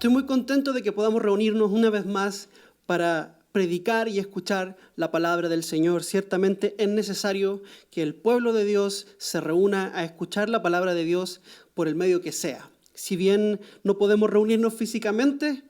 Estoy muy contento de que podamos reunirnos una vez más para predicar y escuchar la palabra del Señor. Ciertamente es necesario que el pueblo de Dios se reúna a escuchar la palabra de Dios por el medio que sea. Si bien no podemos reunirnos físicamente,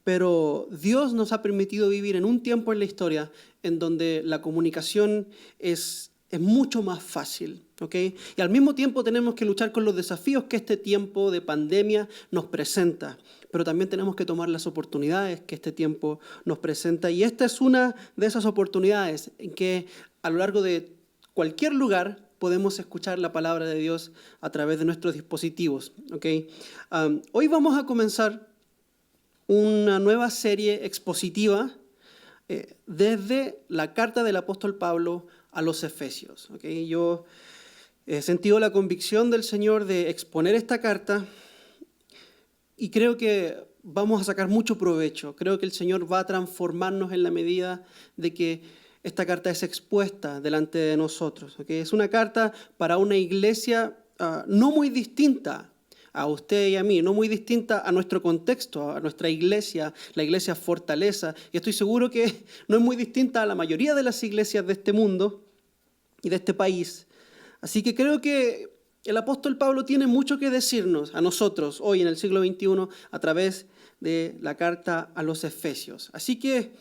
pero Dios nos ha permitido vivir en un tiempo en la historia en donde la comunicación es mucho más fácil, ¿ok? Y al mismo tiempo tenemos que luchar con los desafíos que este tiempo de pandemia nos presenta, pero también tenemos que tomar las oportunidades que este tiempo nos presenta. Y esta es una de esas oportunidades en que a lo largo de cualquier lugar podemos escuchar la palabra de Dios a través de nuestros dispositivos, ¿ok? Hoy vamos a comenzar una nueva serie expositiva desde la carta del apóstol Pablo a los Efesios. ¿Okay? Yo he sentido la convicción del Señor de exponer esta carta y creo que vamos a sacar mucho provecho. Creo que el Señor va a transformarnos en la medida de que esta carta es expuesta delante de nosotros. ¿Okay? Es una carta para una iglesia no muy distinta a usted y a mí, no muy distinta a nuestro contexto, a nuestra iglesia, la iglesia Fortaleza, y estoy seguro que no es muy distinta a la mayoría de las iglesias de este mundo y de este país. Así que creo que el apóstol Pablo tiene mucho que decirnos a nosotros hoy en el siglo XXI a través de la carta a los Efesios. Así que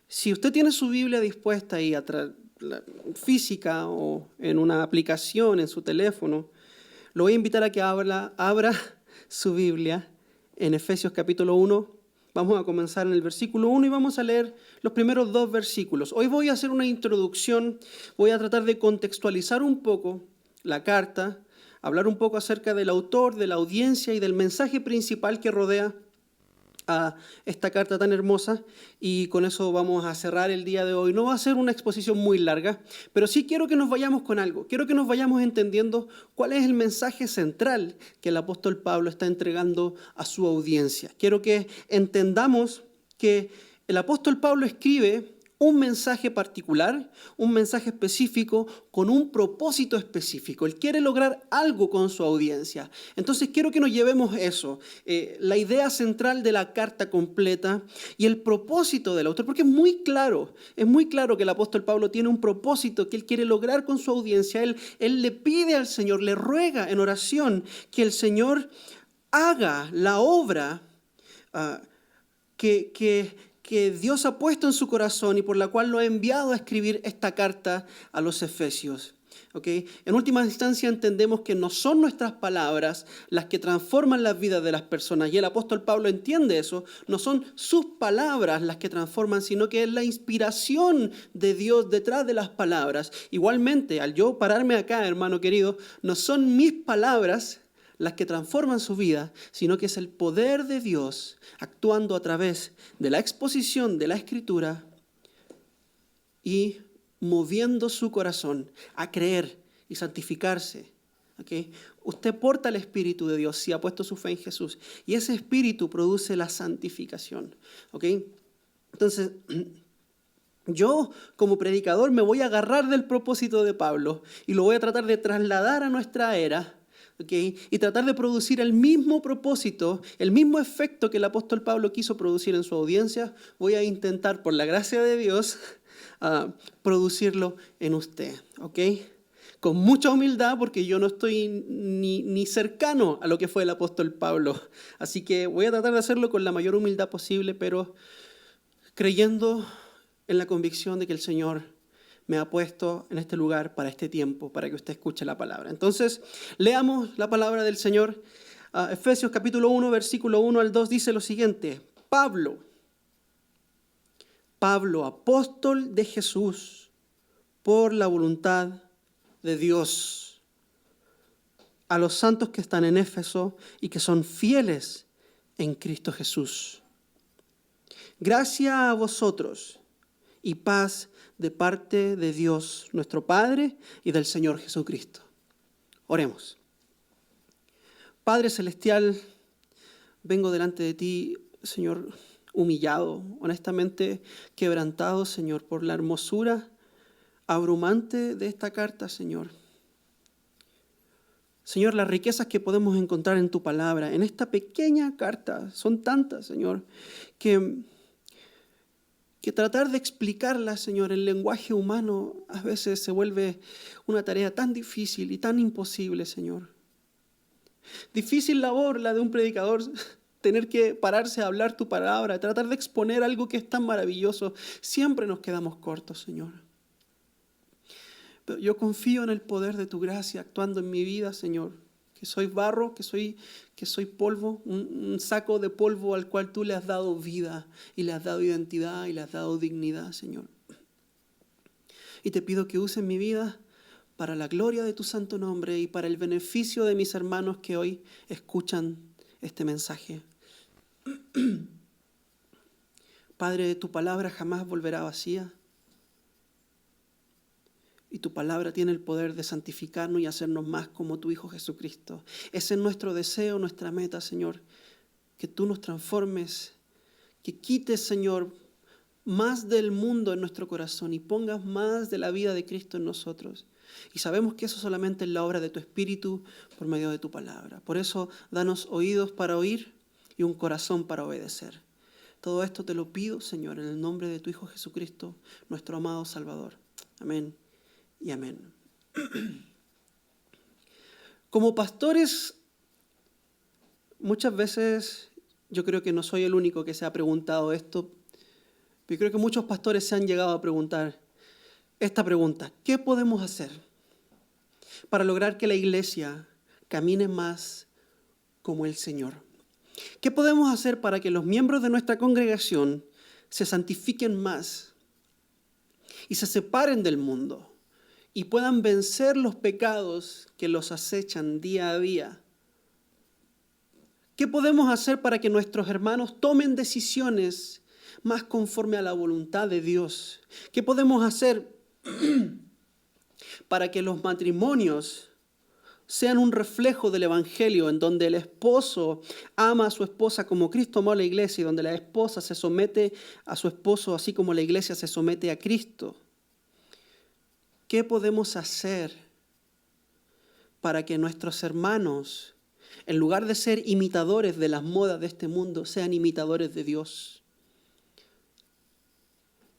si usted tiene su Biblia dispuesta ahí física o en una aplicación en su teléfono, lo voy a invitar a que abra su Biblia en Efesios capítulo 1. Vamos a comenzar en el versículo 1 y vamos a leer los primeros 2 versículos. Hoy voy a hacer una introducción, voy a tratar de contextualizar un poco la carta, hablar un poco acerca del autor, de la audiencia y del mensaje principal que rodea a esta carta tan hermosa, y con eso vamos a cerrar el día de hoy. No va a ser una exposición muy larga, pero sí quiero que nos vayamos con algo. Quiero que nos vayamos entendiendo cuál es el mensaje central que el apóstol Pablo está entregando a su audiencia. Quiero que entendamos que el apóstol Pablo escribe un mensaje particular, un mensaje específico, con un propósito específico. Él quiere lograr algo con su audiencia. Entonces quiero que nos llevemos eso, la idea central de la carta completa y el propósito del autor, porque es muy claro que el apóstol Pablo tiene un propósito que él quiere lograr con su audiencia. Él le pide al Señor, le ruega en oración que el Señor haga la obra que Dios ha puesto en su corazón y por la cual lo ha enviado a escribir esta carta a los Efesios. ¿Okay? En última instancia entendemos que no son nuestras palabras las que transforman las vidas de las personas, y el apóstol Pablo entiende eso. No son sus palabras las que transforman, sino que es la inspiración de Dios detrás de las palabras. Igualmente, al yo pararme acá, hermano querido, no son mis palabras las que transforman su vida, sino que es el poder de Dios actuando a través de la exposición de la Escritura y moviendo su corazón a creer y santificarse. ¿Okay? Usted porta el Espíritu de Dios si ha puesto su fe en Jesús, y ese Espíritu produce la santificación. ¿Okay? Entonces, yo como predicador me voy a agarrar del propósito de Pablo y lo voy a tratar de trasladar a nuestra era. ¿Okay? Y tratar de producir el mismo propósito, el mismo efecto que el apóstol Pablo quiso producir en su audiencia. Voy a intentar, por la gracia de Dios, producirlo en usted. ¿Okay? Con mucha humildad, porque yo no estoy ni cercano a lo que fue el apóstol Pablo. Así que voy a tratar de hacerlo con la mayor humildad posible, pero creyendo en la convicción de que el Señor me ha puesto en este lugar para este tiempo, para que usted escuche la palabra. Entonces, leamos la palabra del Señor. Efesios capítulo 1, versículo 1 al 2 dice lo siguiente: Pablo, apóstol de Jesús, por la voluntad de Dios, a los santos que están en Éfeso y que son fieles en Cristo Jesús. Gracia a vosotros y paz de parte de Dios nuestro Padre y del Señor Jesucristo. Oremos. Padre celestial, vengo delante de ti, Señor, humillado, honestamente quebrantado, Señor, por la hermosura abrumante de esta carta, Señor. Señor, las riquezas que podemos encontrar en tu palabra, en esta pequeña carta, son tantas, Señor, que tratar de explicarlas, Señor, en lenguaje humano a veces se vuelve una tarea tan difícil y tan imposible, Señor. Difícil labor la de un predicador, tener que pararse a hablar tu palabra, tratar de exponer algo que es tan maravilloso. Siempre nos quedamos cortos, Señor. Pero yo confío en el poder de tu gracia actuando en mi vida, Señor. Que soy barro, que soy polvo, un saco de polvo al cual tú le has dado vida y le has dado identidad y le has dado dignidad, Señor. Y te pido que uses mi vida para la gloria de tu santo nombre y para el beneficio de mis hermanos que hoy escuchan este mensaje. Padre, tu palabra jamás volverá vacía. Y tu palabra tiene el poder de santificarnos y hacernos más como tu Hijo Jesucristo. Ese es nuestro deseo, nuestra meta, Señor. Que tú nos transformes, que quites, Señor, más del mundo en nuestro corazón y pongas más de la vida de Cristo en nosotros. Y sabemos que eso solamente es la obra de tu Espíritu por medio de tu palabra. Por eso, danos oídos para oír y un corazón para obedecer. Todo esto te lo pido, Señor, en el nombre de tu Hijo Jesucristo, nuestro amado Salvador. Amén y amén. Como pastores, muchas veces, yo creo que no soy el único que se ha preguntado esto, pero creo que muchos pastores se han llegado a preguntar esta pregunta: ¿qué podemos hacer para lograr que la iglesia camine más como el Señor? ¿Qué podemos hacer para que los miembros de nuestra congregación se santifiquen más y se separen del mundo y puedan vencer los pecados que los acechan día a día? ¿Qué podemos hacer para que nuestros hermanos tomen decisiones más conforme a la voluntad de Dios? ¿Qué podemos hacer para que los matrimonios sean un reflejo del Evangelio, en donde el esposo ama a su esposa como Cristo amó a la iglesia y donde la esposa se somete a su esposo así como la iglesia se somete a Cristo? ¿Qué podemos hacer para que nuestros hermanos, en lugar de ser imitadores de las modas de este mundo, sean imitadores de Dios?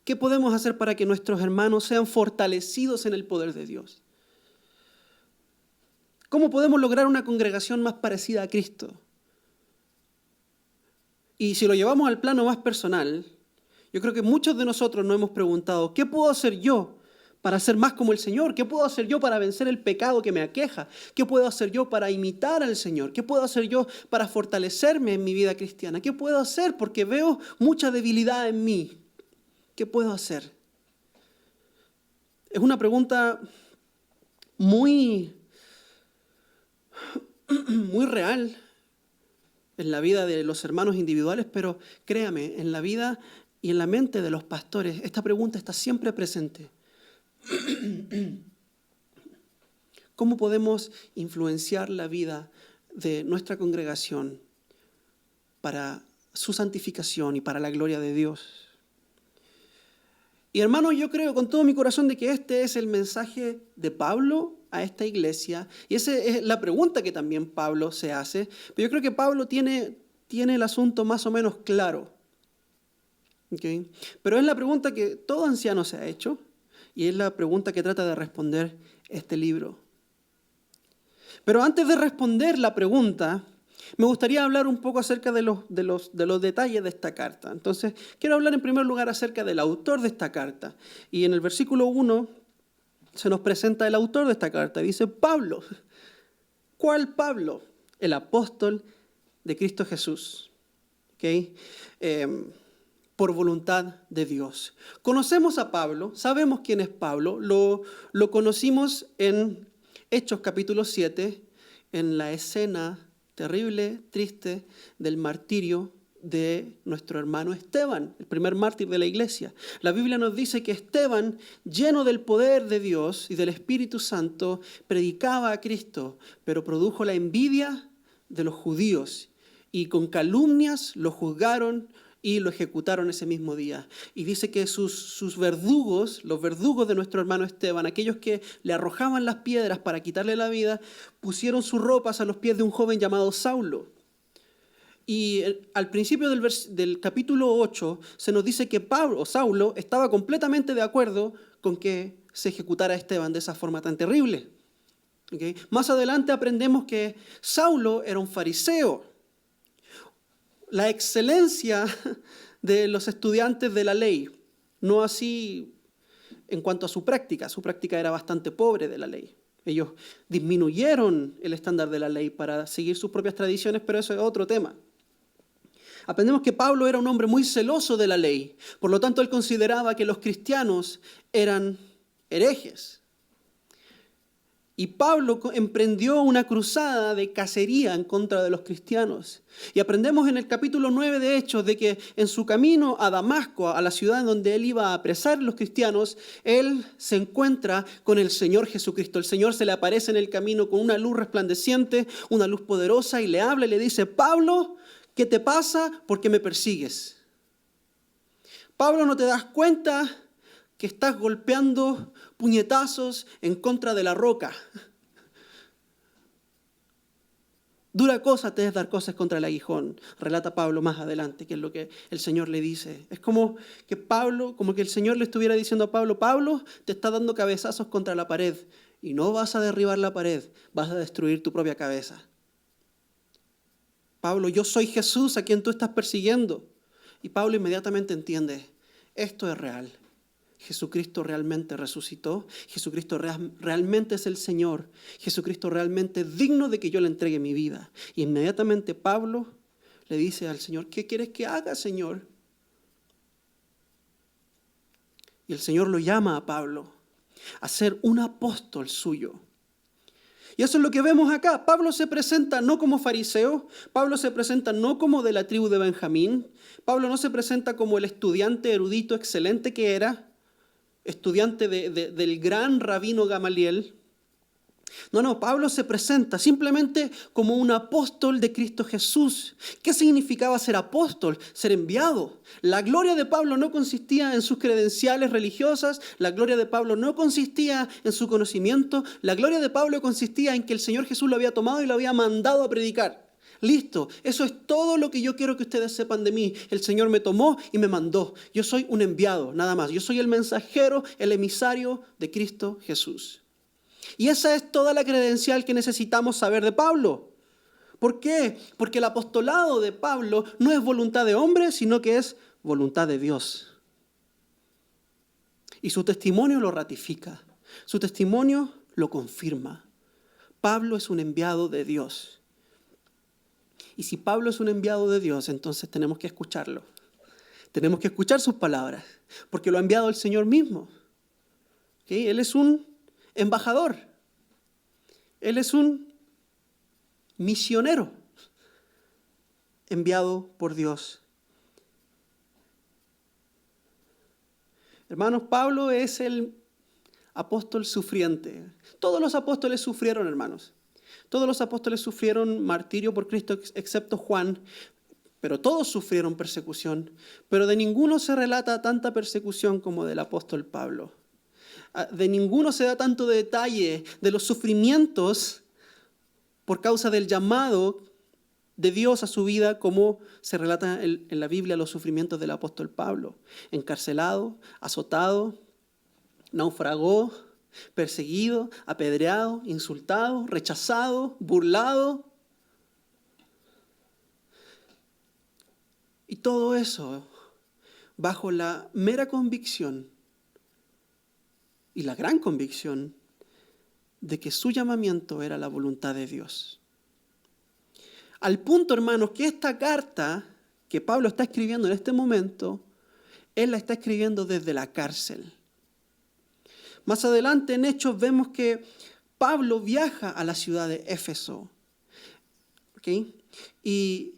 ¿Qué podemos hacer para que nuestros hermanos sean fortalecidos en el poder de Dios? ¿Cómo podemos lograr una congregación más parecida a Cristo? Y si lo llevamos al plano más personal, yo creo que muchos de nosotros nos hemos preguntado: ¿qué puedo hacer yo para ser más como el Señor? ¿Qué puedo hacer yo para vencer el pecado que me aqueja? ¿Qué puedo hacer yo para imitar al Señor? ¿Qué puedo hacer yo para fortalecerme en mi vida cristiana? ¿Qué puedo hacer? Porque veo mucha debilidad en mí. ¿Qué puedo hacer? Es una pregunta muy real en la vida de los hermanos individuales, pero créame, en la vida y en la mente de los pastores, esta pregunta está siempre presente. ¿Cómo podemos influenciar la vida de nuestra congregación para su santificación y para la gloria de Dios? Y hermanos, yo creo con todo mi corazón de que este es el mensaje de Pablo a esta iglesia, y esa es la pregunta que también Pablo se hace, pero yo creo que Pablo tiene el asunto más o menos claro. ¿Okay? Pero es la pregunta que todo anciano se ha hecho, y es la pregunta que trata de responder este libro. Pero antes de responder la pregunta, me gustaría hablar un poco acerca de los detalles de esta carta. Entonces, quiero hablar en primer lugar acerca del autor de esta carta. Y en el versículo 1 se nos presenta el autor de esta carta. Dice Pablo. ¿Cuál Pablo? El apóstol de Cristo Jesús. ¿Okay? Por voluntad de Dios. Conocemos a Pablo, sabemos quién es Pablo, lo conocimos en Hechos capítulo 7, en la escena terrible, triste, del martirio de nuestro hermano Esteban, el primer mártir de la iglesia. La Biblia nos dice que Esteban, lleno del poder de Dios y del Espíritu Santo, predicaba a Cristo, pero produjo la envidia de los judíos y con calumnias lo juzgaron y lo ejecutaron ese mismo día. Y dice que sus verdugos, los verdugos de nuestro hermano Esteban, aquellos que le arrojaban las piedras para quitarle la vida, pusieron sus ropas a los pies de un joven llamado Saulo. Y al principio del capítulo 8 se nos dice que Saulo estaba completamente de acuerdo con que se ejecutara a Esteban de esa forma tan terrible. ¿Okay? Más adelante aprendemos que Saulo era un fariseo. La excelencia de los estudiantes de la ley, no así en cuanto a su práctica era bastante pobre de la ley. Ellos disminuyeron el estándar de la ley para seguir sus propias tradiciones, pero eso es otro tema. Aprendemos que Pablo era un hombre muy celoso de la ley, por lo tanto él consideraba que los cristianos eran herejes. Y Pablo emprendió una cruzada de cacería en contra de los cristianos. Y aprendemos en el capítulo 9 de Hechos de que en su camino a Damasco, a la ciudad en donde él iba a apresar a los cristianos, él se encuentra con el Señor Jesucristo. El Señor se le aparece en el camino con una luz resplandeciente, una luz poderosa, y le habla y le dice: Pablo, ¿qué te pasa? ¿Por qué me persigues? Pablo, ¿no te das cuenta que estás golpeando puñetazos en contra de la roca? Dura cosa te es dar cosas contra el aguijón, relata Pablo más adelante, que es lo que el Señor le dice. Es como que el Señor le estuviera diciendo a Pablo: Pablo, te está dando cabezazos contra la pared y no vas a derribar la pared, vas a destruir tu propia cabeza. Pablo, yo soy Jesús a quien tú estás persiguiendo. Y Pablo inmediatamente entiende: esto es real. Jesucristo realmente resucitó. Jesucristo realmente es el Señor. Jesucristo realmente es digno de que yo le entregue mi vida. Y inmediatamente Pablo le dice al Señor: ¿qué quieres que haga, Señor? Y el Señor lo llama a Pablo a ser un apóstol suyo. Y eso es lo que vemos acá. Pablo se presenta no como fariseo, Pablo se presenta no como de la tribu de Benjamín, Pablo no se presenta como el estudiante erudito excelente que era, estudiante del gran rabino Gamaliel. No, Pablo se presenta simplemente como un apóstol de Cristo Jesús. ¿Qué significaba ser apóstol? Ser enviado. La gloria de Pablo no consistía en sus credenciales religiosas, la gloria de Pablo no consistía en su conocimiento, la gloria de Pablo consistía en que el Señor Jesús lo había tomado y lo había mandado a predicar. Listo, eso es todo lo que yo quiero que ustedes sepan de mí. El Señor me tomó y me mandó. Yo soy un enviado, nada más. Yo soy el mensajero, el emisario de Cristo Jesús. Y esa es toda la credencial que necesitamos saber de Pablo. ¿Por qué? Porque el apostolado de Pablo no es voluntad de hombre, sino que es voluntad de Dios. Y su testimonio lo ratifica. Su testimonio lo confirma. Pablo es un enviado de Dios. Y si Pablo es un enviado de Dios, entonces tenemos que escucharlo. Tenemos que escuchar sus palabras, porque lo ha enviado el Señor mismo. ¿Okay? Él es un embajador. Él es un misionero enviado por Dios. Hermanos, Pablo es el apóstol sufriente. Todos los apóstoles sufrieron, hermanos. Todos los apóstoles sufrieron martirio por Cristo, excepto Juan, pero todos sufrieron persecución. Pero de ninguno se relata tanta persecución como del apóstol Pablo. De ninguno se da tanto detalle de los sufrimientos por causa del llamado de Dios a su vida como se relata en la Biblia los sufrimientos del apóstol Pablo. Encarcelado, azotado, naufragó, perseguido, apedreado, insultado, rechazado, burlado. Y todo eso bajo la mera convicción y la gran convicción de que su llamamiento era la voluntad de Dios. Al punto, hermanos, que esta carta que Pablo está escribiendo en este momento, él la está escribiendo desde la cárcel. Más adelante en Hechos vemos que Pablo viaja a la ciudad de Éfeso. ¿Okay? Y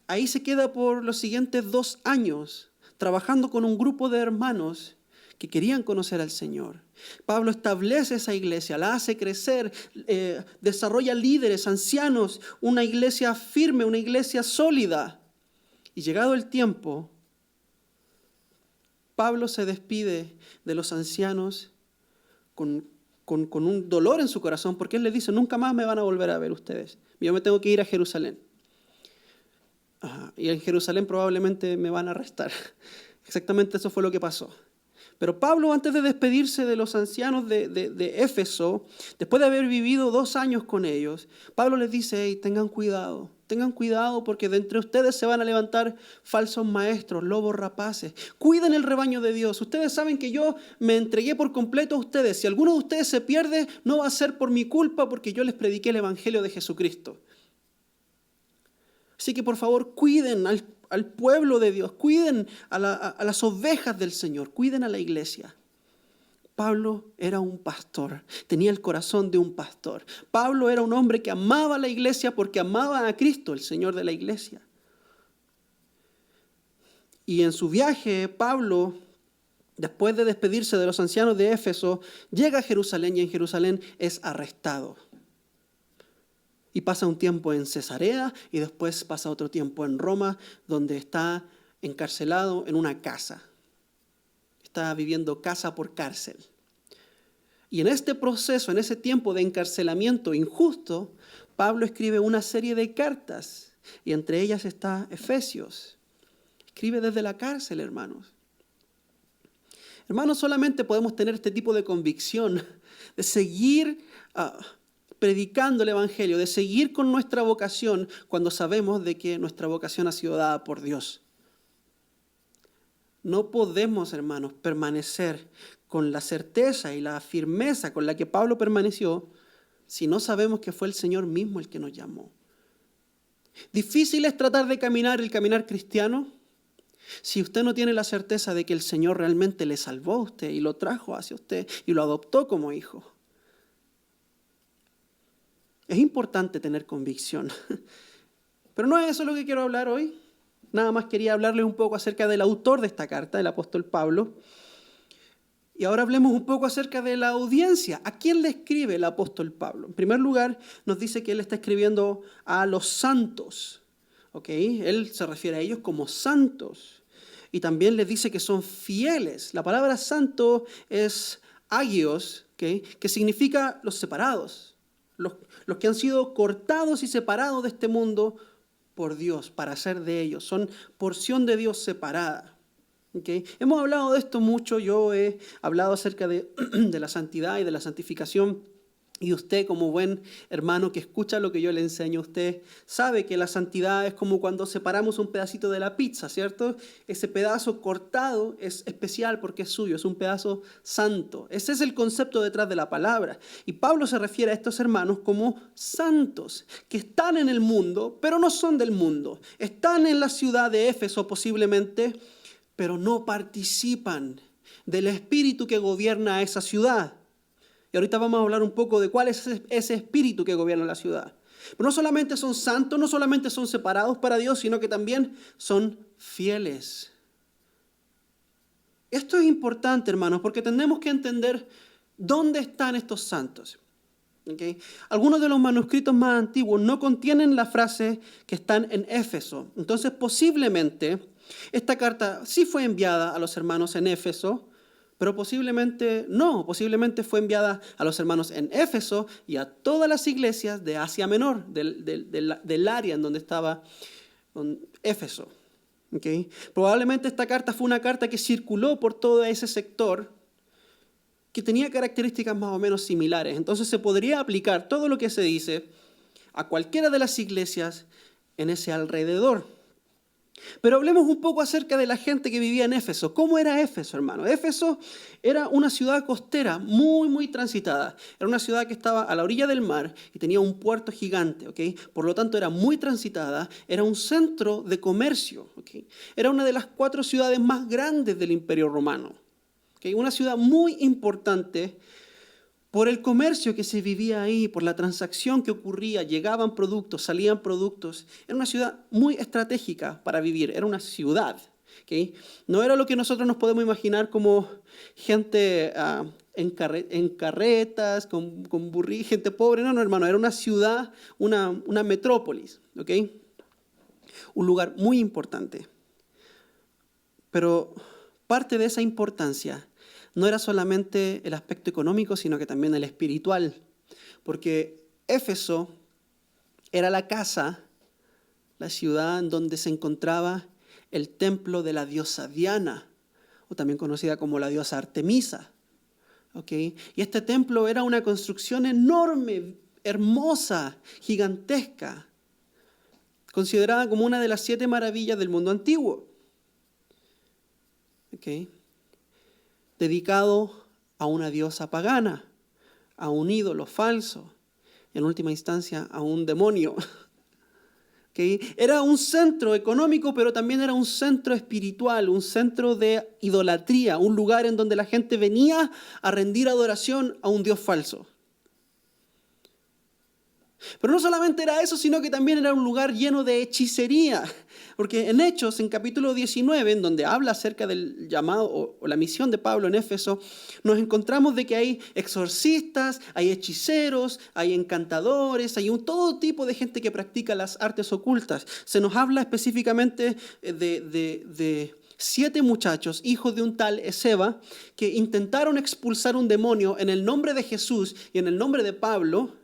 ahí se queda por los siguientes 2 años trabajando con un grupo de hermanos que querían conocer al Señor. Pablo establece esa iglesia, la hace crecer, desarrolla líderes, ancianos, una iglesia firme, una iglesia sólida. Y llegado el tiempo, Pablo se despide de los ancianos con un dolor en su corazón, porque él les dice, nunca más me van a volver a ver ustedes. Yo me tengo que ir a Jerusalén. Y en Jerusalén probablemente me van a arrestar. Exactamente eso fue lo que pasó. Pero Pablo, antes de despedirse de los ancianos de Éfeso, después de haber vivido 2 años con ellos, Pablo les dice, hey, tengan cuidado porque de entre ustedes se van a levantar falsos maestros, lobos rapaces. Cuiden el rebaño de Dios. Ustedes saben que yo me entregué por completo a ustedes. Si alguno de ustedes se pierde, no va a ser por mi culpa porque yo les prediqué el evangelio de Jesucristo. Así que por favor cuiden al pueblo de Dios, cuiden a las ovejas del Señor, cuiden a la iglesia. Pablo era un pastor, tenía el corazón de un pastor. Pablo era un hombre que amaba a la iglesia porque amaba a Cristo, el Señor de la iglesia. Y en su viaje, Pablo, después de despedirse de los ancianos de Éfeso, llega a Jerusalén y en Jerusalén es arrestado. Y pasa un tiempo en Cesarea y después pasa otro tiempo en Roma, donde está encarcelado en una casa. Está viviendo casa por cárcel. Y en este proceso, en ese tiempo de encarcelamiento injusto, Pablo escribe una serie de cartas. Y entre ellas está Efesios. Escribe desde la cárcel, hermanos. Hermanos, solamente podemos tener este tipo de convicción de seguir predicando el evangelio, de seguir con nuestra vocación cuando sabemos de que nuestra vocación ha sido dada por Dios. No podemos, hermanos, permanecer con la certeza y la firmeza con la que Pablo permaneció si no sabemos que fue el Señor mismo el que nos llamó. Difícil es tratar de caminar el caminar cristiano si usted no tiene la certeza de que el Señor realmente le salvó a usted y lo trajo hacia usted y lo adoptó como hijo. Es importante tener convicción. Pero no es eso lo que quiero hablar hoy. Nada más quería hablarles un poco acerca del autor de esta carta, el apóstol Pablo. Y ahora hablemos un poco acerca de la audiencia. ¿A quién le escribe el apóstol Pablo? En primer lugar, nos dice que él está escribiendo a los santos. ¿Okay? Él se refiere a ellos como santos. Y también les dice que son fieles. La palabra santo es agios, ¿okay? Que significa los separados. Los que han sido cortados y separados de este mundo por Dios, para ser de ellos. Son porción de Dios separada. ¿Okay? Hemos hablado de esto mucho. Yo he hablado acerca de la santidad y de la santificación. Y usted, como buen hermano que escucha lo que yo le enseño, usted sabe que la santidad es como cuando separamos un pedacito de la pizza, ¿cierto? Ese pedazo cortado es especial porque es suyo, es un pedazo santo. Ese es el concepto detrás de la palabra. Y Pablo se refiere a estos hermanos como santos, que están en el mundo, pero no son del mundo. Están en la ciudad de Éfeso posiblemente, pero no participan del espíritu que gobierna esa ciudad. Y ahorita vamos a hablar un poco de cuál es ese espíritu que gobierna la ciudad. Pero no solamente son santos, no solamente son separados para Dios, sino que también son fieles. Esto es importante, hermanos, porque tenemos que entender dónde están estos santos. ¿Okay? Algunos de los manuscritos más antiguos no contienen la frase que están en Éfeso. Entonces, posiblemente, esta carta sí fue enviada a los hermanos en Éfeso, pero posiblemente no, posiblemente fue enviada a los hermanos en Éfeso y a todas las iglesias de Asia Menor, del área en donde estaba Éfeso. ¿Okay? Probablemente esta carta fue una carta que circuló por todo ese sector que tenía características más o menos similares. Entonces se podría aplicar todo lo que se dice a cualquiera de las iglesias en ese alrededor. Pero hablemos un poco acerca de la gente que vivía en Éfeso. ¿Cómo era Éfeso, hermano? Éfeso era una ciudad costera muy, muy transitada. Era una ciudad que estaba a la orilla del mar y tenía un puerto gigante, ¿okay? Por lo tanto, era muy transitada. Era un centro de comercio, ¿okay? Era una de las 4 ciudades más grandes del Imperio Romano, ¿okay? Una ciudad muy importante por el comercio que se vivía ahí, por la transacción que ocurría, llegaban productos, salían productos. Era una ciudad muy estratégica para vivir, era una ciudad. ¿Okay? No era lo que nosotros nos podemos imaginar como gente en carretas, con burrí, gente pobre. No, hermano, era una ciudad, una metrópolis. ¿Okay? Un lugar muy importante. Pero parte de esa importancia no era solamente el aspecto económico, sino que también el espiritual, porque Éfeso era la casa, la ciudad en donde se encontraba el templo de la diosa Diana, o también conocida como la diosa Artemisa. ¿Okay? Y este templo era una construcción enorme, hermosa, gigantesca, considerada como una de las 7 maravillas del mundo antiguo. ¿Okay? Dedicado a una diosa pagana, a un ídolo falso, y en última instancia a un demonio. ¿Okay? Era un centro económico, pero también era un centro espiritual, un centro de idolatría, un lugar en donde la gente venía a rendir adoración a un dios falso. Pero no solamente era eso, sino que también era un lugar lleno de hechicería. Porque en Hechos, en capítulo 19, en donde habla acerca del llamado o la misión de Pablo en Éfeso, nos encontramos de que hay exorcistas, hay hechiceros, hay encantadores, hay todo tipo de gente que practica las artes ocultas. Se nos habla específicamente de 7 muchachos, hijos de un tal Esceva, que intentaron expulsar un demonio en el nombre de Jesús y en el nombre de Pablo,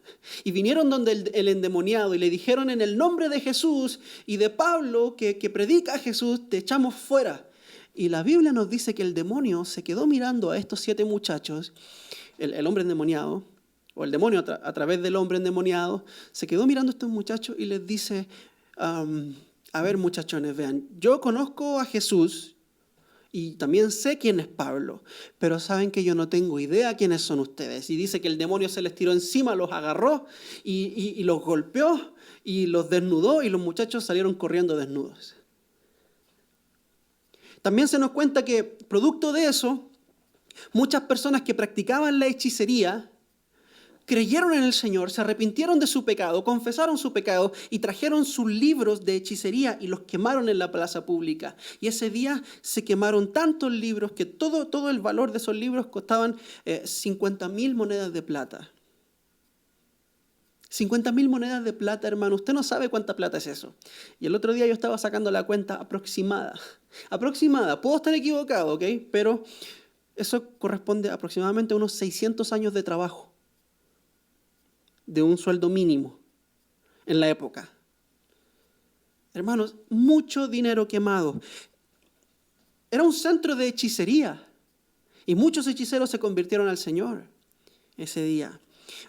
y vinieron donde el endemoniado y le dijeron: en el nombre de Jesús y de Pablo, que predica a Jesús, te echamos fuera. Y la Biblia nos dice que el demonio se quedó mirando a estos 7 muchachos, el hombre endemoniado, o el demonio a través del hombre endemoniado, se quedó mirando a estos muchachos y les dice: a ver, muchachones, vean, yo conozco a Jesús y también sé quién es Pablo, pero saben que yo no tengo idea quiénes son ustedes. Y dice que el demonio se les tiró encima, los agarró y los golpeó y los desnudó, y los muchachos salieron corriendo desnudos. También se nos cuenta que, producto de eso, muchas personas que practicaban la hechicería creyeron en el Señor, se arrepintieron de su pecado, confesaron su pecado y trajeron sus libros de hechicería y los quemaron en la plaza pública. Y ese día se quemaron tantos libros que todo el valor de esos libros costaban 50.000 monedas de plata. 50.000 monedas de plata, hermano. Usted no sabe cuánta plata es eso. Y el otro día yo estaba sacando la cuenta aproximada. Aproximada. Puedo estar equivocado, ¿ok? Pero eso corresponde aproximadamente a unos 600 años de trabajo, de un sueldo mínimo en la época. Hermanos, mucho dinero quemado. Era un centro de hechicería y muchos hechiceros se convirtieron al Señor ese día.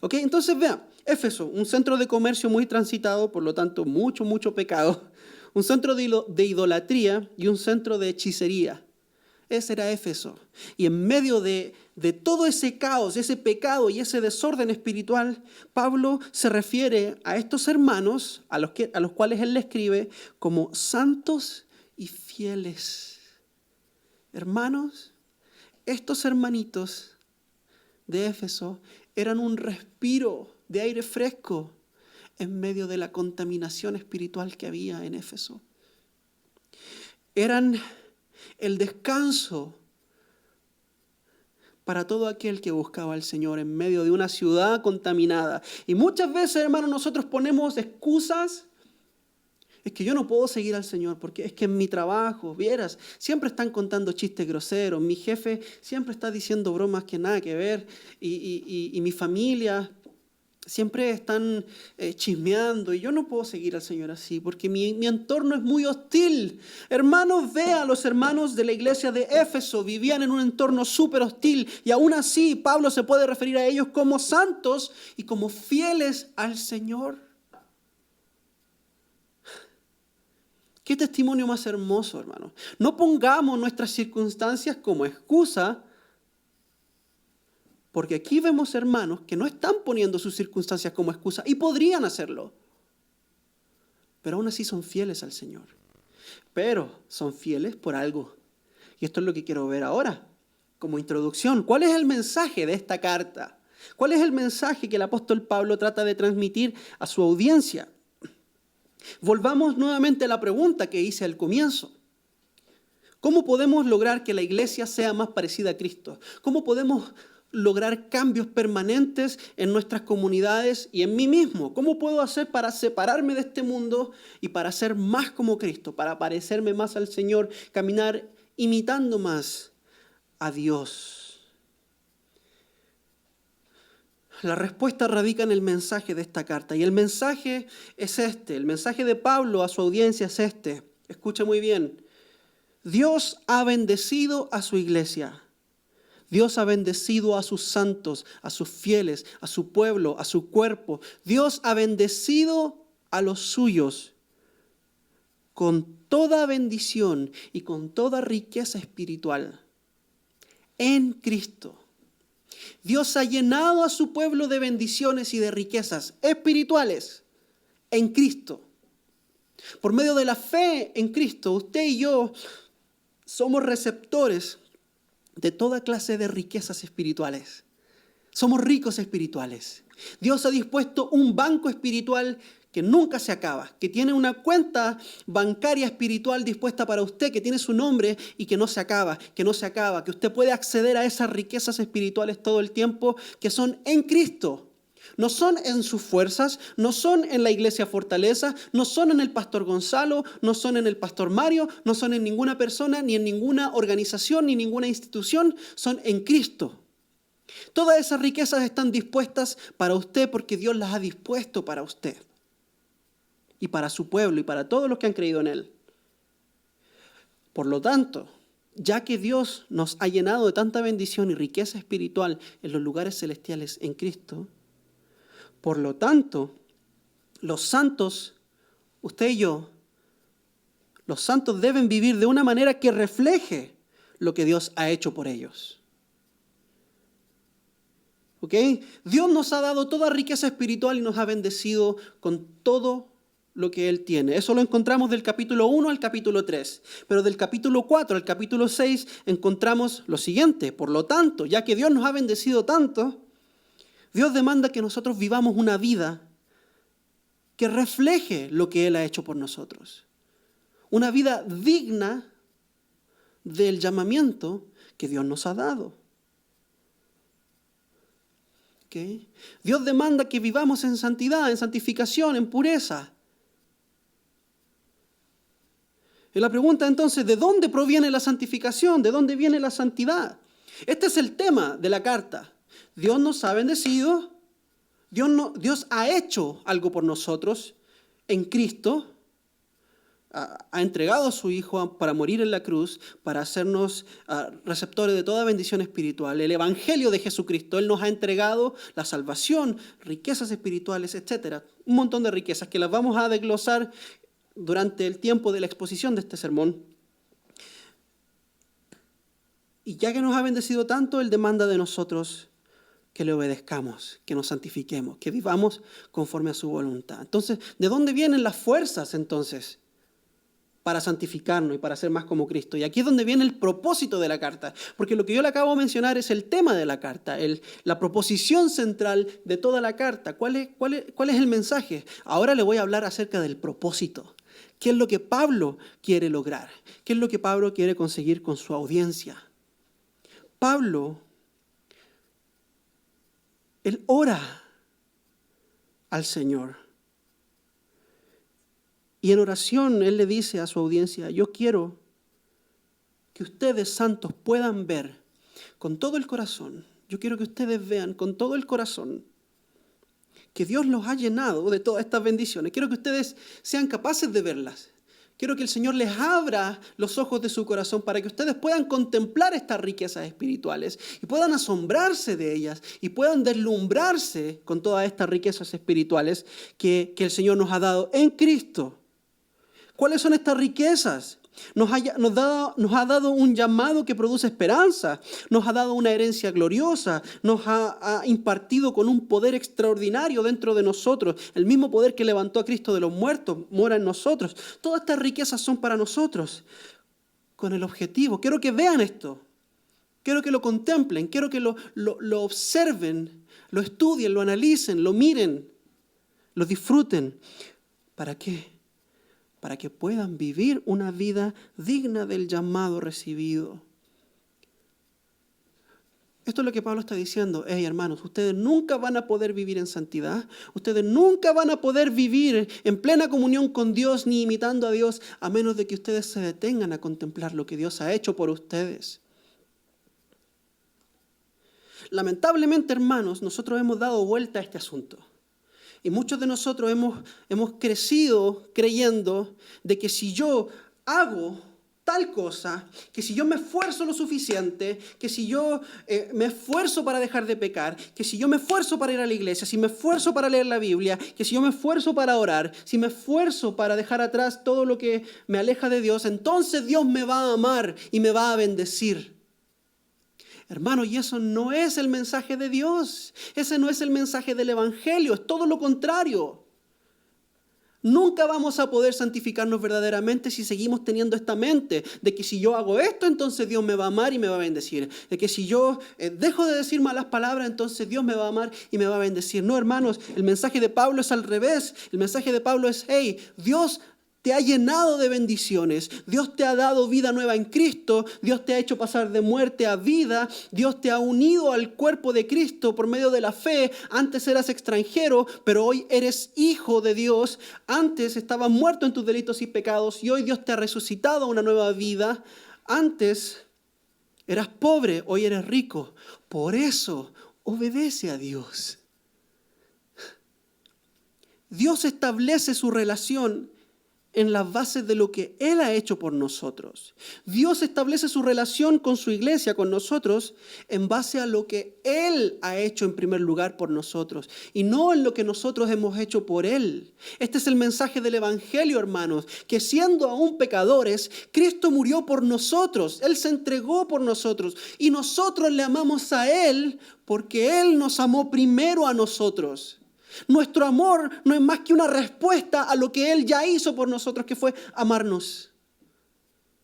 ¿Ok? Entonces vea, Éfeso, un centro de comercio muy transitado, por lo tanto mucho pecado, un centro de idolatría y un centro de hechicería. Ese era Éfeso. Y en medio de todo ese caos, ese pecado y ese desorden espiritual, Pablo se refiere a estos hermanos, a los cuales él le escribe, como santos y fieles. Hermanos, estos hermanitos de Éfeso eran un respiro de aire fresco en medio de la contaminación espiritual que había en Éfeso. Eran el descanso para todo aquel que buscaba al Señor en medio de una ciudad contaminada. Y muchas veces, hermanos, nosotros ponemos excusas. Es que yo no puedo seguir al Señor porque es que en mi trabajo, vieras, siempre están contando chistes groseros. Mi jefe siempre está diciendo bromas que nada que ver. Y mi familia siempre están chismeando, y yo no puedo seguir al Señor así porque mi entorno es muy hostil. Hermanos, vea, los hermanos de la iglesia de Éfeso vivían en un entorno súper hostil, y aún así Pablo se puede referir a ellos como santos y como fieles al Señor. Qué testimonio más hermoso, hermano. No pongamos nuestras circunstancias como excusa, porque aquí vemos hermanos que no están poniendo sus circunstancias como excusa y podrían hacerlo, pero aún así son fieles al Señor. Pero son fieles por algo. Y esto es lo que quiero ver ahora, como introducción. ¿Cuál es el mensaje de esta carta? ¿Cuál es el mensaje que el apóstol Pablo trata de transmitir a su audiencia? Volvamos nuevamente a la pregunta que hice al comienzo. ¿Cómo podemos lograr que la iglesia sea más parecida a Cristo? ¿Cómo podemos lograr cambios permanentes en nuestras comunidades y en mí mismo? ¿Cómo puedo hacer para separarme de este mundo y para ser más como Cristo, para parecerme más al Señor, caminar imitando más a Dios? La respuesta radica en el mensaje de esta carta. Y el mensaje es este. El mensaje de Pablo a su audiencia es este. Escucha muy bien. Dios ha bendecido a su iglesia. Dios ha bendecido a sus santos, a sus fieles, a su pueblo, a su cuerpo. Dios ha bendecido a los suyos con toda bendición y con toda riqueza espiritual en Cristo. Dios ha llenado a su pueblo de bendiciones y de riquezas espirituales en Cristo. Por medio de la fe en Cristo, usted y yo somos receptores de toda clase de riquezas espirituales. Somos ricos espirituales. Dios ha dispuesto un banco espiritual que nunca se acaba, que tiene una cuenta bancaria espiritual dispuesta para usted, que tiene su nombre y que no se acaba, que usted puede acceder a esas riquezas espirituales todo el tiempo, que son en Cristo. No son en sus fuerzas, no son en la iglesia Fortaleza, no son en el pastor Gonzalo, no son en el pastor Mario, no son en ninguna persona, ni en ninguna organización, ni ninguna institución, son en Cristo. Todas esas riquezas están dispuestas para usted porque Dios las ha dispuesto para usted y para su pueblo y para todos los que han creído en Él. Por lo tanto, ya que Dios nos ha llenado de tanta bendición y riqueza espiritual en los lugares celestiales en Cristo, por lo tanto, los santos, usted y yo, los santos deben vivir de una manera que refleje lo que Dios ha hecho por ellos. ¿Ok? Dios nos ha dado toda riqueza espiritual y nos ha bendecido con todo lo que Él tiene. Eso lo encontramos del capítulo 1 al capítulo 3. Pero del capítulo 4 al capítulo 6 encontramos lo siguiente. Por lo tanto, ya que Dios nos ha bendecido tanto, Dios demanda que nosotros vivamos una vida que refleje lo que Él ha hecho por nosotros. Una vida digna del llamamiento que Dios nos ha dado. ¿Okay? Dios demanda que vivamos en santidad, en santificación, en pureza. Y la pregunta entonces, ¿de dónde proviene la santificación? ¿De dónde viene la santidad? Este es el tema de la carta. Dios nos ha bendecido, Dios ha hecho algo por nosotros en Cristo, ha entregado a su Hijo para morir en la cruz, para hacernos receptores de toda bendición espiritual. El Evangelio de Jesucristo, Él nos ha entregado la salvación, riquezas espirituales, etc. Un montón de riquezas que las vamos a desglosar durante el tiempo de la exposición de este sermón. Y ya que nos ha bendecido tanto, Él demanda de nosotros que le obedezcamos, que nos santifiquemos, que vivamos conforme a su voluntad. Entonces, ¿de dónde vienen las fuerzas entonces para santificarnos y para ser más como Cristo? Y aquí es donde viene el propósito de la carta, porque lo que yo le acabo de mencionar es el tema de la carta, la proposición central de toda la carta. ¿Cuál es el mensaje? Ahora le voy a hablar acerca del propósito. ¿Qué es lo que Pablo quiere lograr? ¿Qué es lo que Pablo quiere conseguir con su audiencia? Pablo, él ora al Señor. Y en oración él le dice a su audiencia, yo quiero que ustedes santos puedan ver con todo el corazón, yo quiero que ustedes vean con todo el corazón que Dios los ha llenado de todas estas bendiciones. Quiero que ustedes sean capaces de verlas. Quiero que el Señor les abra los ojos de su corazón para que ustedes puedan contemplar estas riquezas espirituales y puedan asombrarse de ellas y puedan deslumbrarse con todas estas riquezas espirituales que el Señor nos ha dado en Cristo. ¿Cuáles son estas riquezas? Nos ha dado un llamado que produce esperanza, nos ha dado una herencia gloriosa, nos ha impartido con un poder extraordinario dentro de nosotros. El mismo poder que levantó a Cristo de los muertos mora en nosotros. Todas estas riquezas son para nosotros, con el objetivo. Quiero que vean esto, quiero que lo contemplen, quiero que lo observen, lo estudien, lo analicen, lo miren, lo disfruten. ¿Para qué? Para que puedan vivir una vida digna del llamado recibido. Esto es lo que Pablo está diciendo. Hey, hermanos, ustedes nunca van a poder vivir en santidad. Ustedes nunca van a poder vivir en plena comunión con Dios ni imitando a Dios a menos de que ustedes se detengan a contemplar lo que Dios ha hecho por ustedes. Lamentablemente, hermanos, nosotros hemos dado vuelta a este asunto. Y muchos de nosotros hemos crecido creyendo de que si yo hago tal cosa, que si yo me esfuerzo lo suficiente, que si yo me esfuerzo para dejar de pecar, que si yo me esfuerzo para ir a la iglesia, si me esfuerzo para leer la Biblia, que si yo me esfuerzo para orar, si me esfuerzo para dejar atrás todo lo que me aleja de Dios, entonces Dios me va a amar y me va a bendecir. Hermano, y eso no es el mensaje de Dios. Ese no es el mensaje del Evangelio, es todo lo contrario. Nunca vamos a poder santificarnos verdaderamente si seguimos teniendo esta mente de que si yo hago esto, entonces Dios me va a amar y me va a bendecir. De que si yo dejo de decir malas palabras, entonces Dios me va a amar y me va a bendecir. No, hermanos, el mensaje de Pablo es al revés. El mensaje de Pablo es, hey, Dios te ha llenado de bendiciones. Dios te ha dado vida nueva en Cristo. Dios te ha hecho pasar de muerte a vida. Dios te ha unido al cuerpo de Cristo por medio de la fe. Antes eras extranjero, pero hoy eres hijo de Dios. Antes estabas muerto en tus delitos y pecados y hoy Dios te ha resucitado a una nueva vida. Antes eras pobre, hoy eres rico. Por eso obedece a Dios. Dios establece su relación en las bases de lo que Él ha hecho por nosotros. Dios establece su relación con su iglesia, con nosotros, en base a lo que Él ha hecho en primer lugar por nosotros, y no en lo que nosotros hemos hecho por Él. Este es el mensaje del Evangelio, hermanos, que siendo aún pecadores, Cristo murió por nosotros, Él se entregó por nosotros, y nosotros le amamos a Él porque Él nos amó primero a nosotros. Nuestro amor no es más que una respuesta a lo que Él ya hizo por nosotros, que fue amarnos.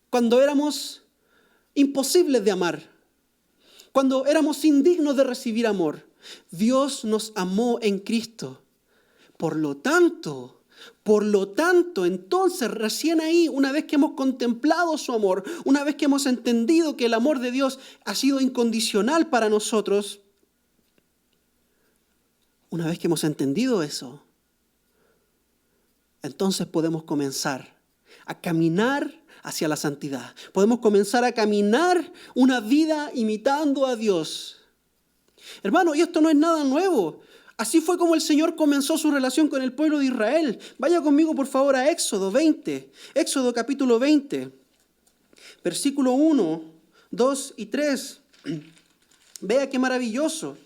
Cuando éramos imposibles de amar, cuando éramos indignos de recibir amor, Dios nos amó en Cristo. Por lo tanto, entonces, recién ahí, una vez que hemos contemplado su amor, una vez que hemos entendido que el amor de Dios ha sido incondicional para nosotros, una vez que hemos entendido eso, entonces podemos comenzar a caminar hacia la santidad. Podemos comenzar a caminar una vida imitando a Dios. Hermano, y esto no es nada nuevo. Así fue como el Señor comenzó su relación con el pueblo de Israel. Vaya conmigo, por favor, a Éxodo 20. Éxodo capítulo 20, versículo 1, 2 y 3. Vea qué maravilloso.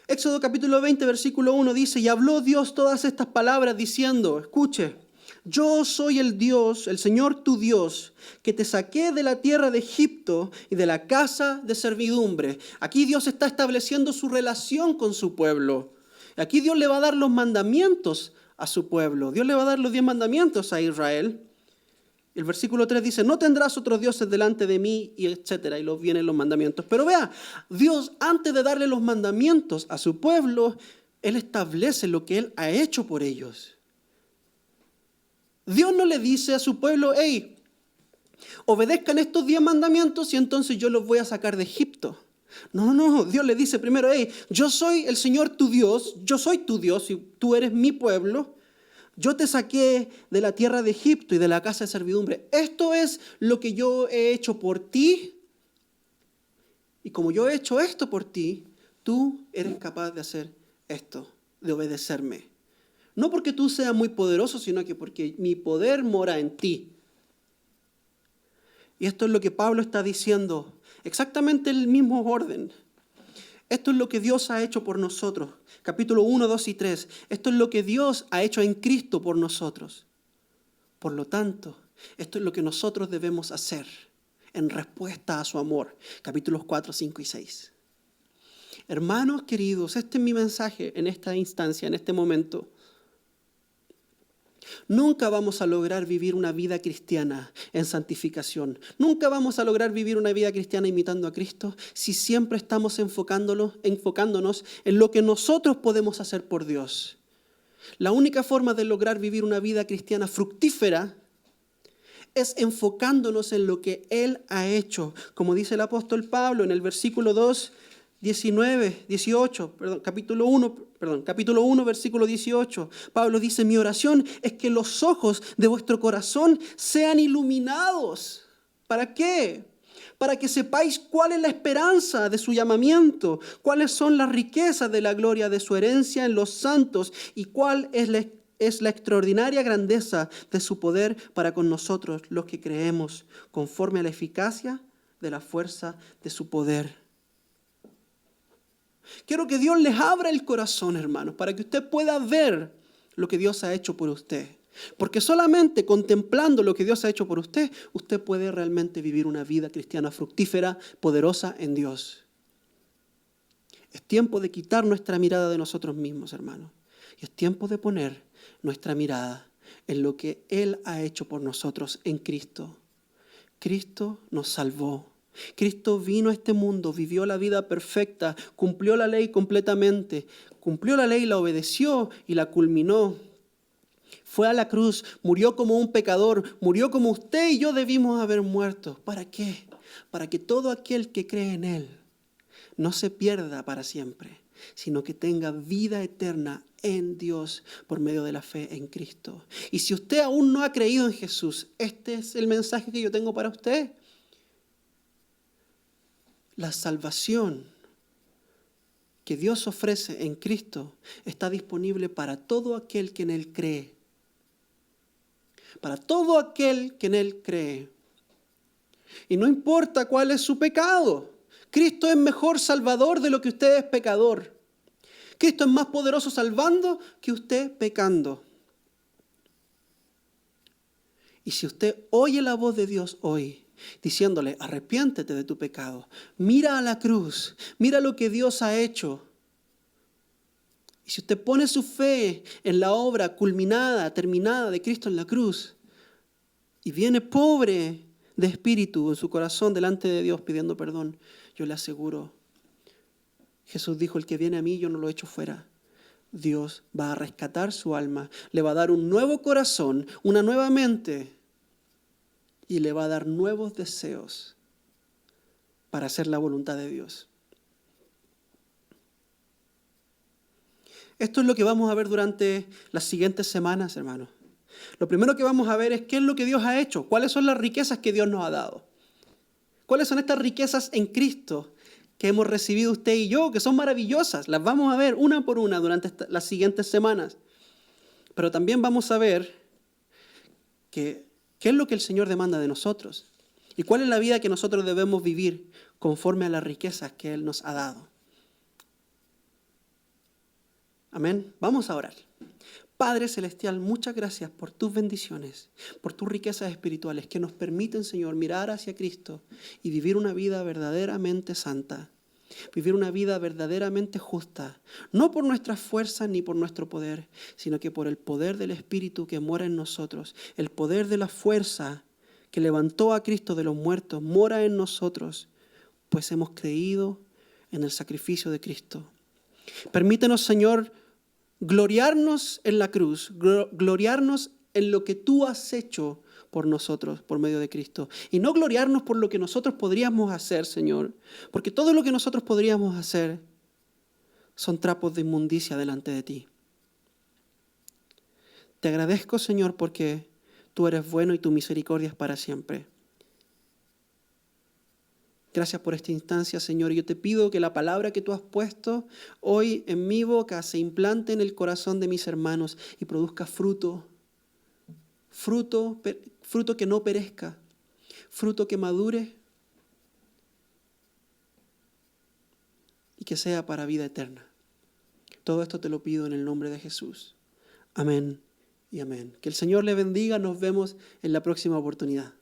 Éxodo capítulo 20, versículo 1 dice, y habló Dios todas estas palabras diciendo, escuche, yo soy el Dios, el Señor tu Dios, que te saqué de la tierra de Egipto y de la casa de servidumbre. Aquí Dios está estableciendo su relación con su pueblo. Aquí Dios le va a dar los mandamientos a su pueblo. Dios le va a dar los 10 mandamientos a Israel. El versículo 3 dice, no tendrás otros dioses delante de mí, y etcétera, y vienen los mandamientos. Pero vea, Dios antes de darle los mandamientos a su pueblo, Él establece lo que Él ha hecho por ellos. Dios no le dice a su pueblo, hey, obedezcan estos 10 mandamientos y entonces yo los voy a sacar de Egipto. No, Dios le dice primero, hey, yo soy el Señor tu Dios, yo soy tu Dios y tú eres mi pueblo. Yo te saqué de la tierra de Egipto y de la casa de servidumbre. Esto es lo que yo he hecho por ti. Y como yo he hecho esto por ti, tú eres capaz de hacer esto, de obedecerme. No porque tú seas muy poderoso, sino que porque mi poder mora en ti. Y esto es lo que Pablo está diciendo. Exactamente el mismo orden. Esto es lo que Dios ha hecho por nosotros. Capítulo 1, 2 y 3. Esto es lo que Dios ha hecho en Cristo por nosotros. Por lo tanto, esto es lo que nosotros debemos hacer en respuesta a su amor. Capítulos 4, 5 y 6. Hermanos queridos, este es mi mensaje en esta instancia, en este momento. Nunca vamos a lograr vivir una vida cristiana en santificación. Nunca vamos a lograr vivir una vida cristiana imitando a Cristo si siempre estamos enfocándonos en lo que nosotros podemos hacer por Dios. La única forma de lograr vivir una vida cristiana fructífera es enfocándonos en lo que Él ha hecho. Como dice el apóstol Pablo en el versículo 2, 19, 18, capítulo 1, versículo 18. Pablo dice, mi oración es que los ojos de vuestro corazón sean iluminados. ¿Para qué? Para que sepáis cuál es la esperanza de su llamamiento, cuáles son las riquezas de la gloria de su herencia en los santos y cuál es la extraordinaria grandeza de su poder para con nosotros, los que creemos, conforme a la eficacia de la fuerza de su poder. Quiero que Dios les abra el corazón, hermanos, para que usted pueda ver lo que Dios ha hecho por usted. Porque solamente contemplando lo que Dios ha hecho por usted, usted puede realmente vivir una vida cristiana fructífera, poderosa en Dios. Es tiempo de quitar nuestra mirada de nosotros mismos, hermanos. Y es tiempo de poner nuestra mirada en lo que Él ha hecho por nosotros en Cristo. Cristo nos salvó. Cristo vino a este mundo, vivió la vida perfecta, cumplió la ley completamente, cumplió la ley, la obedeció y la culminó. Fue a la cruz, murió como un pecador, murió como usted y yo debimos haber muerto. ¿Para qué? Para que todo aquel que cree en Él no se pierda para siempre, sino que tenga vida eterna en Dios por medio de la fe en Cristo. Y si usted aún no ha creído en Jesús, este es el mensaje que yo tengo para usted. La salvación que Dios ofrece en Cristo está disponible para todo aquel que en Él cree. Para todo aquel que en Él cree. Y no importa cuál es su pecado. Cristo es mejor salvador de lo que usted es pecador. Cristo es más poderoso salvando que usted pecando. Y si usted oye la voz de Dios hoy, diciéndole, arrepiéntete de tu pecado, mira a la cruz, mira lo que Dios ha hecho. Y si usted pone su fe en la obra culminada, terminada de Cristo en la cruz, y viene pobre de espíritu en su corazón delante de Dios pidiendo perdón, yo le aseguro, Jesús dijo, el que viene a mí yo no lo echo fuera. Dios va a rescatar su alma, le va a dar un nuevo corazón, una nueva mente, y le va a dar nuevos deseos para hacer la voluntad de Dios. Esto es lo que vamos a ver durante las siguientes semanas, hermanos. Lo primero que vamos a ver es qué es lo que Dios ha hecho, cuáles son las riquezas que Dios nos ha dado. ¿Cuáles son estas riquezas en Cristo que hemos recibido usted y yo, que son maravillosas? Las vamos a ver una por una durante las siguientes semanas. Pero también vamos a ver qué es lo que el Señor demanda de nosotros y cuál es la vida que nosotros debemos vivir conforme a las riquezas que Él nos ha dado. Amén. Vamos a orar. Padre Celestial, muchas gracias por tus bendiciones, por tus riquezas espirituales que nos permiten, Señor, mirar hacia Cristo y vivir una vida verdaderamente santa, vivir una vida verdaderamente justa, no por nuestras fuerzas ni por nuestro poder, sino que por el poder del Espíritu que mora en nosotros, el poder de la fuerza que levantó a Cristo de los muertos, mora en nosotros, pues hemos creído en el sacrificio de Cristo. Permítenos, Señor, gloriarnos en la cruz, gloriarnos en lo que tú has hecho por nosotros, por medio de Cristo. Y no gloriarnos por lo que nosotros podríamos hacer, Señor, porque todo lo que nosotros podríamos hacer son trapos de inmundicia delante de ti. Te agradezco, Señor, porque tú eres bueno y tu misericordia es para siempre. Gracias por esta instancia, Señor. Y yo te pido que la palabra que tú has puesto hoy en mi boca se implante en el corazón de mis hermanos y produzca fruto. Fruto que no perezca. Fruto que madure y que sea para vida eterna. Todo esto te lo pido en el nombre de Jesús. Amén y amén. Que el Señor le bendiga. Nos vemos en la próxima oportunidad.